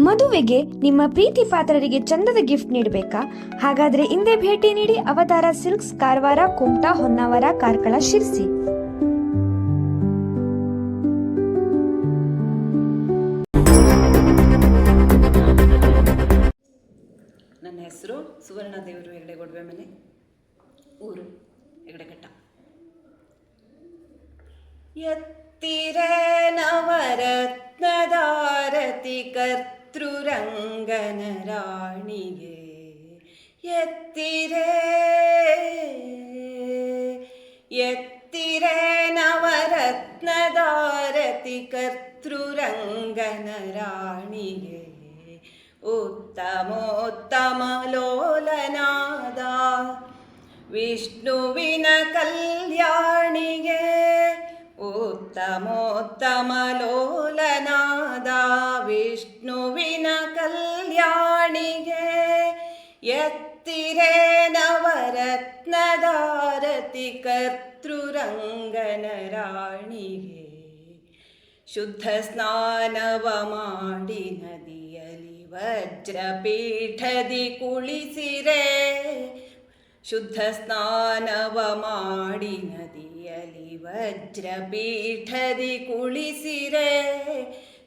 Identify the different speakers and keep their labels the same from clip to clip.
Speaker 1: ಮದುವೆಗೆ ನಿಮ್ಮ ಪ್ರೀತಿ ಪಾತ್ರರಿಗೆ ಚಂದದ ಗಿಫ್ಟ್ ನೀಡಬೇಕಾ? ಹಾಗಾದ್ರೆ ಹಿಂದೆ ಭೇಟಿ ನೀಡಿ ಅವತಾರ ಸಿಲ್ಕ್ಸ್, ಕಾರವಾರ, ಕುಮಟಾ, ಹೊನ್ನಾವರ, ಕಾರ್ಕಳ, ಶಿರ್ಸಿ.
Speaker 2: ನನ್ನ ಹೆಸರು ಸುವರ್ಣ ದೇವರು ಹೆಗಡೆ ಗೊಡವೆ ಮನೆ, ಊರು ಹೆಗಡೆಘಟ್ಟ. ಎತ್ತಿರೆ ನವರತ್ನದಾರತಿ ಕರ್ತೃರಂಗನ ರಾಣಿಗೆ, ಎತ್ತಿರೆ ಎತ್ತಿರೆ ನವರತ್ನದಾರತಿ ಕರ್ತೃರಂಗನ ರಾಣಿಗೆ, ಉತ್ತಮೋತ್ತಮ ಲೋಲನಾದ ವಿಷ್ಣುವಿನ ಕಲ್ಯಾಣಿಗೆ, ಉತ್ತಮೋತ್ತಮ ಲೋಲನಾದ ವಿಷ್ಣುವಿನ ಕಲ್ಯಾಣಿಗೆ, ಎತ್ತಿರೆ ನವರತ್ನದಾರತಿ ಕರ್ತೃರಂಗನ ರಾಣಿಗೆ. ಶುದ್ಧ ಸ್ನಾನವ ಮಾಡಿ ನದಿಯಲಿ ವಜ್ರಪೀಠದಿ ಕುಳಿಸಿರೆ, ಶುದ್ಧ ಸ್ನಾನವ ಮಾಡಿ ನದಿಯಲಿ ವಜ್ರಪೀಠದಿ ಕುಳಿಸಿರೆ,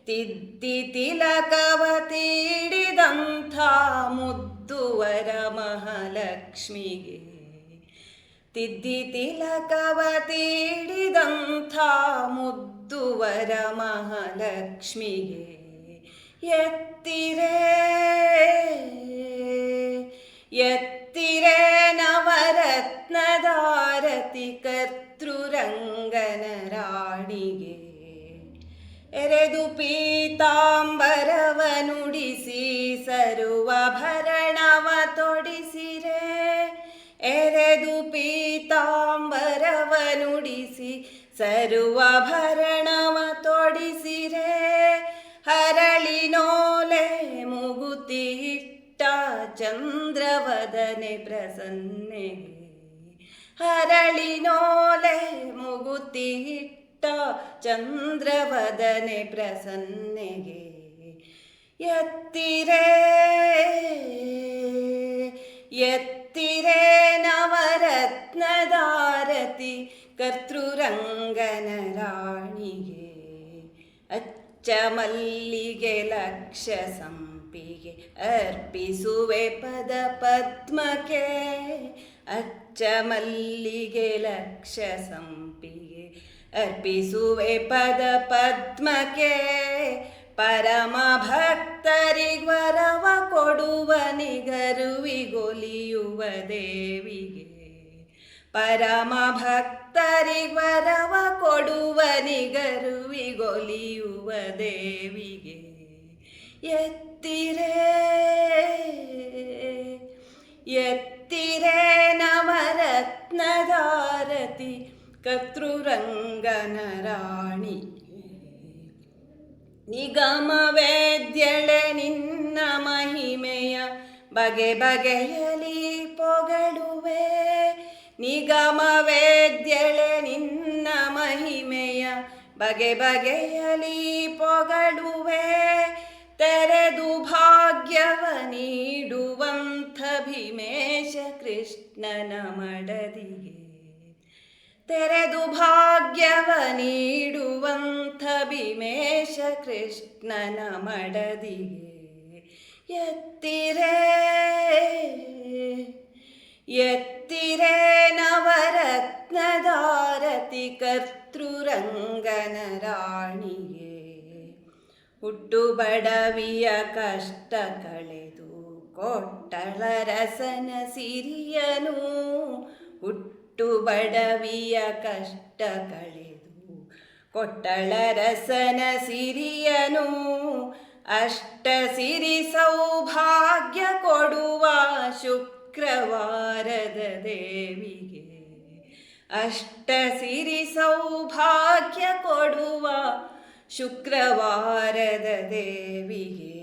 Speaker 2: ತಿದ್ದಿ ತಿಲಕವ ತೀಡಿದಂಥ ಮುದ್ದುವರ ಮಹಾಲಕ್ಷ್ಮಿಗೆ, ತಿದ್ದಿ ತಿಲಕವ ತೀಡಿದಂಥ ಮುದ್ದುವರ ಮಹಾಲಕ್ಷ್ಮಿಗೆ, ಎತ್ತಿರೆ ಎತ್ತಿರೆ ನವರತ್ನದಾರತಿ ಕರ್ತೃರಂಗನ ರಾಣಿಗೆ. ಎರೆದು ಪೀತಾಂಬರವ ನುಡಿಸಿ ಸರುವಭರಣವ ತೊಡಿಸಿರೆ, ಎರೆದು ಪೀತಾಂಬರವ ನುಡಿಸಿ ಸರುವಭರಣವ ತೊಡಿಸಿರೆ, ಹರಳಿನೋಲೆ ಮುಗುತಿ ಇಟ್ಟ ಚಂದ್ರವದನೆ ಪ್ರಸನ್ನೆಗೆ, ಹರಳಿನೋಲೆ ಮುಗುತಿ ಇಟ್ಟ ಚಂದ್ರವದನೆ ಪ್ರಸನ್ನೆಗೆ, ಎತ್ತಿರೆ ಎತ್ತಿರೆ ನವರತ್ನದಾರತಿ ಕರ್ತೃರಂಗನ ರಾಣಿಗೆ. ಅಚ್ಚ ಮಲ್ಲಿಗೆ ಲಕ್ಷ ಸಂಪಿಗೆ ಅರ್ಪಿಸುವೆ ಪದ ಪದ್ಮಕ್ಕೆ, ಅಚ್ಚ ಮಲ್ಲಿಗೆ ಲಕ್ಷ ಸಂಪಿಗೆ ಅರ್ಪಿಸುವೆ ಪದ ಪದ್ಮಕ್ಕೆ, ಪರಮ ಭಕ್ತರಿಗ್ವರವ ಕೊಡುವ ನಿಗರುವಿಗೊಲಿಯುವ ದೇವಿಗೆ, ಪರಮ ಭಕ್ತರಿಗ್ವರವ ಕೊಡುವ ನಿಗರುವಿಗೊಲಿಯುವ ದೇವಿಗೆ, ಎತ್ತಿರೆ ಎತ್ತಿರೆ ನವರತ್ನದಾರತಿ ಕರ್ತೃರಂಗನ ರಾಣಿಗೆ. ನಿಗಮ ವೇದ್ಯಳೆ ನಿನ್ನ ಮಹಿಮೆಯ ಬಗೆ ಬಗೆಯಲಿ ಪೊಗಳುವೆ, ನಿಗಮ ವೇದ್ಯಳೆ ನಿನ್ನ ಮಹಿಮೆಯ ಬಗೆ ಬಗೆಯಲಿ ಪೊಗಳುವೆ, ತೆರೆದು ಭಾಗ್ಯವ ನೀಡುವಂಥ ಭೀಮೇಶ ಕೃಷ್ಣನ ಮಡದಿಗೆ, ತೆರೆದು ಭಾಗ್ಯವ ನೀಡುವಂಥ ಭೀಮೇಶ ಕೃಷ್ಣನ ಮಡದಿಗೆ, ಎತ್ತಿರೆ ಎತ್ತಿರೆ ನವರತ್ನದಾರತಿ ಕರ್ತೃರಂಗನ ರಾಣಿಗೆ. ಹುಟ್ಟು ಬಡವಿಯ ಕಷ್ಟ ಕಳೆದು ಕೊಟ್ಟಳ ರಸನ ಸಿರಿಯನು, ಹುಟ್ಟು ಬಡವಿಯ ಕಷ್ಟ ಕಳೆದು ಕೊಟ್ಟಳ ರಸನ ಸಿರಿಯನು, ಅಷ್ಟ ಸಿರಿ ಸೌಭಾಗ್ಯ ಕೊಡುವ ಶುಕ್ರವಾರದ ದೇವಿಗೆ, ಅಷ್ಟ ಸಿರಿ ಸೌಭಾಗ್ಯ ಕೊಡುವ ಶುಕ್ರವಾರದ ದೇವಿಗೆ,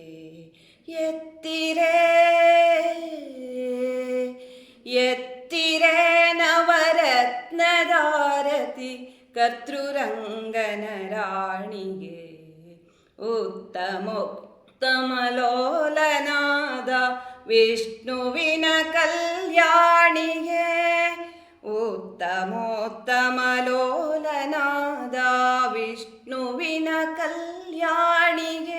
Speaker 2: ಎತ್ತಿರೆ ಎತ್ತಿರೆ ನವರತ್ನದಾರತಿ ಕರ್ತೃರಂಗನ ರಾಣಿಗೆ. ಉತ್ತಮೋತ್ತಮ ಉತ್ತಮಲೋಲನಾದ ವಿಷ್ಣುವಿನ ಕಲ್ಯಾಣಿಗೆ ಉತ್ತಮೋತ್ತಮಲೋಲನಾದ ವಿಷ್ಣುವಿನ ಕಲ್ಯಾಣಿಗೆ